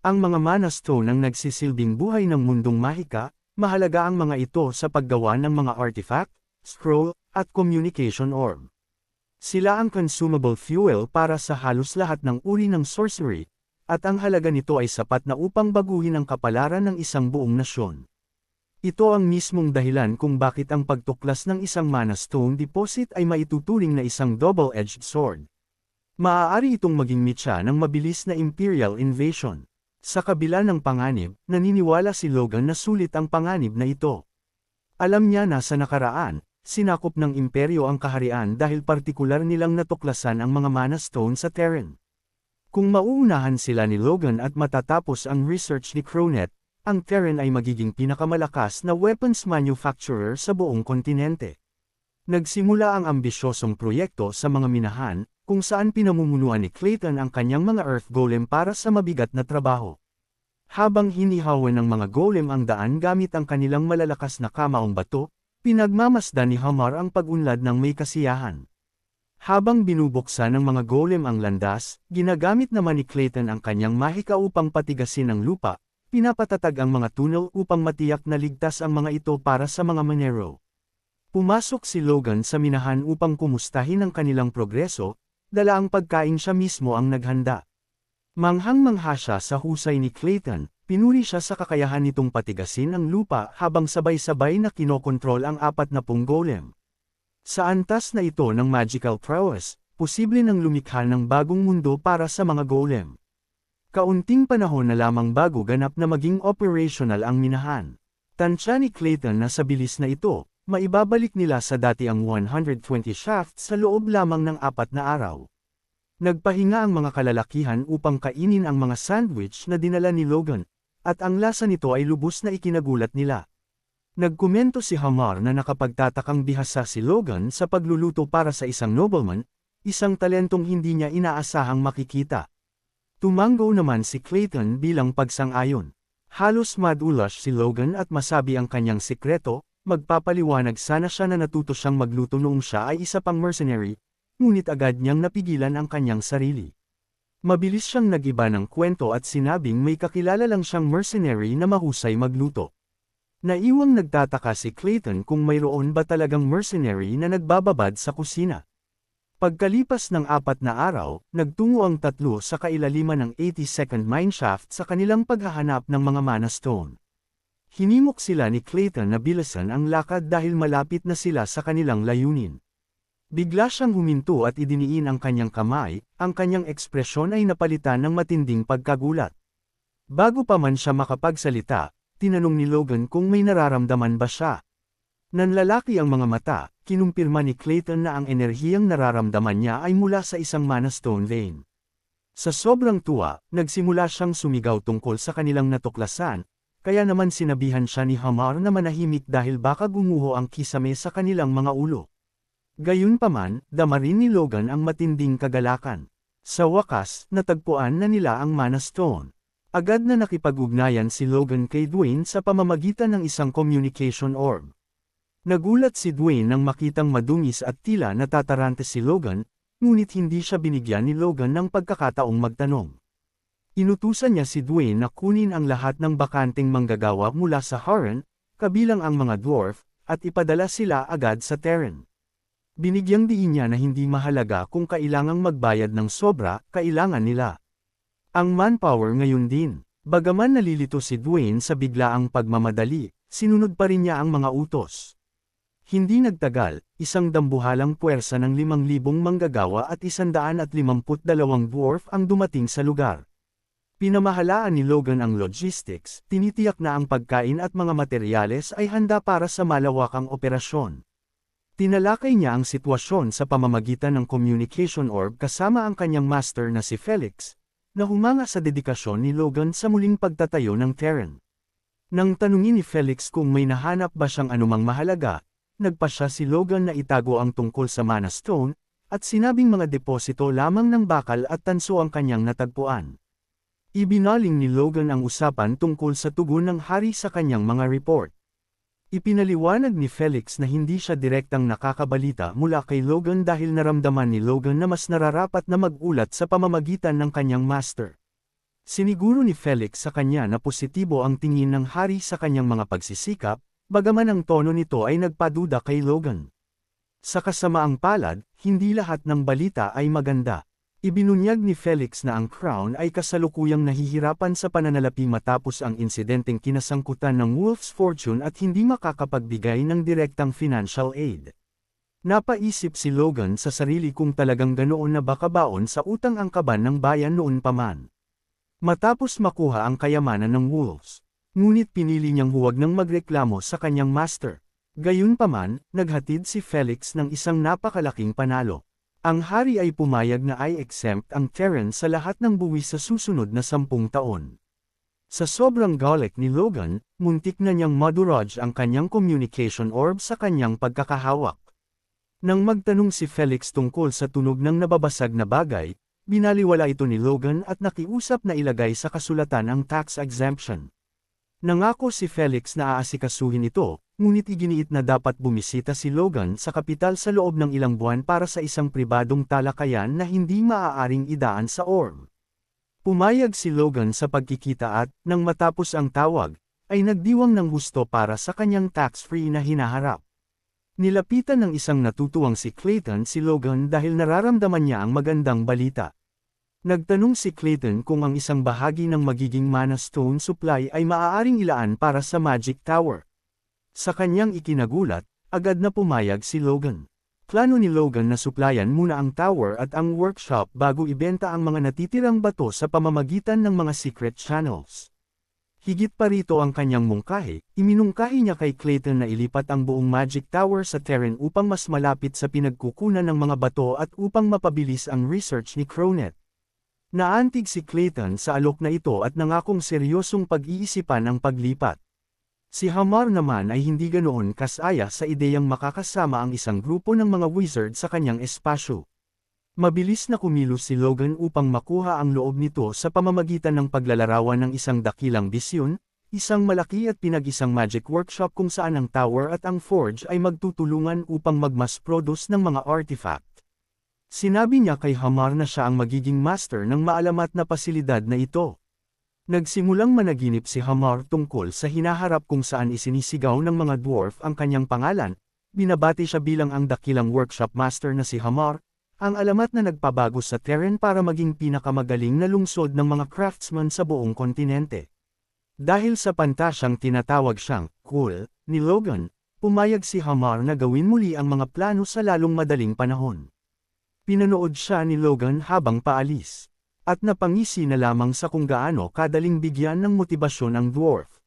Ang mga Mana Stone ang nagsisilbing buhay ng mundong mahika, mahalaga ang mga ito sa paggawa ng mga artifact, scroll, at communication orb. Sila ang consumable fuel para sa halos lahat ng uri ng sorcery, at ang halaga nito ay sapat na upang baguhin ang kapalaran ng isang buong nasyon. Ito ang mismong dahilan kung bakit ang pagtuklas ng isang Mana Stone deposit ay maituturing na isang double-edged sword. Maaari itong maging mitya ng mabilis na imperial invasion. Sa kabila ng panganib, naniniwala si Logan na sulit ang panganib na ito. Alam niya na sa nakaraan, sinakop ng imperyo ang kaharian dahil partikular nilang natuklasan ang mga Mana Stone sa Terran. Kung mauunahan sila ni Logan at matatapos ang research ni Cronet, ang Terran ay magiging pinakamalakas na weapons manufacturer sa buong kontinente. Nagsimula ang ambisyosong proyekto sa mga minahan, kung saan pinamumunuan ni Clayton ang kanyang mga Earth Golem para sa mabigat na trabaho. Habang hinihawan ng mga golem ang daan gamit ang kanilang malalakas na kamaong bato, pinagmamasdan ni Hamar ang pag-unlad ng may kasiyahan. Habang binubuksan ng mga golem ang landas, ginagamit naman ni Clayton ang kanyang mahika upang patigasin ang lupa, pinapatatag ang mga tunnel upang matiyak na ligtas ang mga ito para sa mga Monero. Pumasok si Logan sa minahan upang kumustahin ang kanilang progreso, dala ang pagkain siya mismo ang naghanda. Manghang-mangha siya sa husay ni Clayton, pinuri siya sa kakayahan nitong patigasin ang lupa habang sabay-sabay na kinokontrol ang 40 golem. Sa antas na ito ng magical prowess, posible nang lumikha ng bagong mundo para sa mga golem. Kaunting panahon na lamang bago ganap na maging operational ang minahan. Tansya ni Clayton na sa bilis na ito, maibabalik nila sa dati ang 120 shafts sa loob lamang ng 4 na araw. Nagpahinga ang mga kalalakihan upang kainin ang mga sandwich na dinala ni Logan, at ang lasa nito ay lubos na ikinagulat nila. Nagkomento si Hamar na nakapagtatakang bihasa si Logan sa pagluluto para sa isang nobleman, isang talentong hindi niya inaasahang makikita. Tumango naman si Clayton bilang pagsang-ayon. Halos madulash si Logan at masabi ang kanyang sikreto, magpapaliwanag sana siya na natuto siyang magluto noong siya ay isa pang mercenary, ngunit agad niyang napigilan ang kanyang sarili. Mabilis siyang nag-iba ng kwento at sinabing may kakilala lang siyang mercenary na mahusay magluto. Naiwang nagtataka si Clayton kung mayroon ba talagang mercenary na nagbababad sa kusina. Pagkalipas ng 4 na araw, nagtungo ang tatlo sa kailaliman ng 82nd mineshaft sa kanilang paghahanap ng mga Mana Stone. Hinimok sila ni Clayton na bilisan ang lakad dahil malapit na sila sa kanilang layunin. Bigla siyang huminto at idiniin ang kanyang kamay, ang kanyang ekspresyon ay napalitan ng matinding pagkagulat. Bago pa man siya makapagsalita, tinanong ni Logan kung may nararamdaman ba siya. Nanlalaki ang mga mata, kinumpirma ni Clayton na ang enerhiyang nararamdaman niya ay mula sa isang Mana Stone vein. Sa sobrang tuwa, nagsimula siyang sumigaw tungkol sa kanilang natuklasan, kaya naman sinabihan siya ni Hamar na manahimik dahil baka gumuho ang kisame sa kanilang mga ulo. Gayunpaman, dama rin ni Logan ang matinding kagalakan. Sa wakas, natagpuan na nila ang Mana Stone. Agad na nakipag-ugnayan si Logan kay Dwayne sa pamamagitan ng isang communication orb. Nagulat si Dwayne nang makitang madungis at tila natatarante si Logan, ngunit hindi siya binigyan ni Logan ng pagkakataong magtanong. Inutusan niya si Dwayne na kunin ang lahat ng bakanteng manggagawa mula sa Harran, kabilang ang mga dwarf, at ipadala sila agad sa Terran. Binigyang diin niya na hindi mahalaga kung kailangang magbayad ng sobra, kailangan nila. Ang manpower ngayon din. Bagaman nalilito si Dwayne sa biglaang pagmamadali, sinunod pa rin niya ang mga utos. Hindi nagtagal, isang dambuhalang puwersa ng 5,000 manggagawa at 152 dwarf ang dumating sa lugar. Pinamahalaan ni Logan ang logistics, tinitiyak na ang pagkain at mga materyales ay handa para sa malawakang operasyon. Tinalakay niya ang sitwasyon sa pamamagitan ng communication orb kasama ang kanyang master na si Felix, na humanga sa dedikasyon ni Logan sa muling pagtatayo ng Terran. Nang tanungin ni Felix kung may nahanap ba siyang anumang mahalaga, nagpasya si Logan na itago ang tungkol sa Mana Stone, at sinabing mga deposito lamang ng bakal at tanso ang kanyang natagpuan. Ibinaling ni Logan ang usapan tungkol sa tugon ng hari sa kanyang mga report. Ipinaliwanag ni Felix na hindi siya direktang nakakabalita mula kay Logan dahil naramdaman ni Logan na mas nararapat na mag-ulat sa pamamagitan ng kanyang master. Siniguro ni Felix sa kanya na positibo ang tingin ng hari sa kanyang mga pagsisikap, bagaman ang tono nito ay nagpaduda kay Logan. Sa kasamaang palad, hindi lahat ng balita ay maganda. Ibinunyag ni Felix na ang Crown ay kasalukuyang nahihirapan sa pananalapi matapos ang insidenteng kinasangkutan ng Wolf's Fortune at hindi makakapagbigay ng direktang financial aid. Napaisip si Logan sa sarili kung talagang ganoon na baka baon sa utang ang kaban ng bayan noon pa man. Matapos makuha ang kayamanan ng Wolves, ngunit pinili niyang huwag nang magreklamo sa kanyang master. Gayunpaman, naghatid si Felix ng isang napakalaking panalo. Ang hari ay pumayag na i-exempt ang Terran sa lahat ng buwis sa susunod na 10 taon. Sa sobrang galit ni Logan, muntik na niyang madurog ang kanyang communication orb sa kanyang pagkakahawak. Nang magtanong si Felix tungkol sa tunog ng nababasag na bagay, binaliwala ito ni Logan at nakiusap na ilagay sa kasulatan ang tax exemption. Nangako si Felix na aasikasuhin ito, ngunit iginiit na dapat bumisita si Logan sa kapital sa loob ng ilang buwan para sa isang pribadong talakayan na hindi maaaring idaan sa orb. Pumayag si Logan sa pagkikita at, nang matapos ang tawag, ay nagdiwang ng gusto para sa kanyang tax-free na hinaharap. Nilapitan ng isang natutuwang si Clayton si Logan dahil nararamdaman niya ang magandang balita. Nagtanong si Clayton kung ang isang bahagi ng magiging mana stone supply ay maaaring ilaan para sa Magic Tower. Sa kanyang ikinagulat, agad na pumayag si Logan. Plano ni Logan na supplyan muna ang tower at ang workshop bago ibenta ang mga natitirang bato sa pamamagitan ng mga secret channels. Higit pa rito ang kanyang mungkahi, iminungkahi niya kay Clayton na ilipat ang buong Magic Tower sa Terran upang mas malapit sa pinagkukunan ng mga bato at upang mapabilis ang research ni Cronet. Naantig si Clayton sa alok na ito at nangakong seryosong pag-iisipan ang paglipat. Si Hamar naman ay hindi ganoon kasaya sa ideyang makakasama ang isang grupo ng mga wizard sa kanyang espasyo. Mabilis na kumilos si Logan upang makuha ang loob nito sa pamamagitan ng paglalarawan ng isang dakilang bisyon, isang malaki at pinag-isang magic workshop kung saan ang tower at ang forge ay magtutulungan upang magmass-produce ng mga artifact. Sinabi niya kay Hamar na siya ang magiging master ng maalamat na pasilidad na ito. Nagsimulang managinip si Hamar tungkol sa hinaharap kung saan isinisigaw ng mga dwarf ang kanyang pangalan, binabati siya bilang ang dakilang workshop master na si Hamar, ang alamat na nagpabago sa Terran para maging pinakamagaling na lungsod ng mga craftsman sa buong kontinente. Dahil sa pantasyang tinatawag siyang cool ni Logan, pumayag si Hamar na gawin muli ang mga plano sa lalong madaling panahon. Pinanood siya ni Logan habang paalis, at napangisi na lamang sa kung gaano kadaling bigyan ng motibasyon ang dwarf.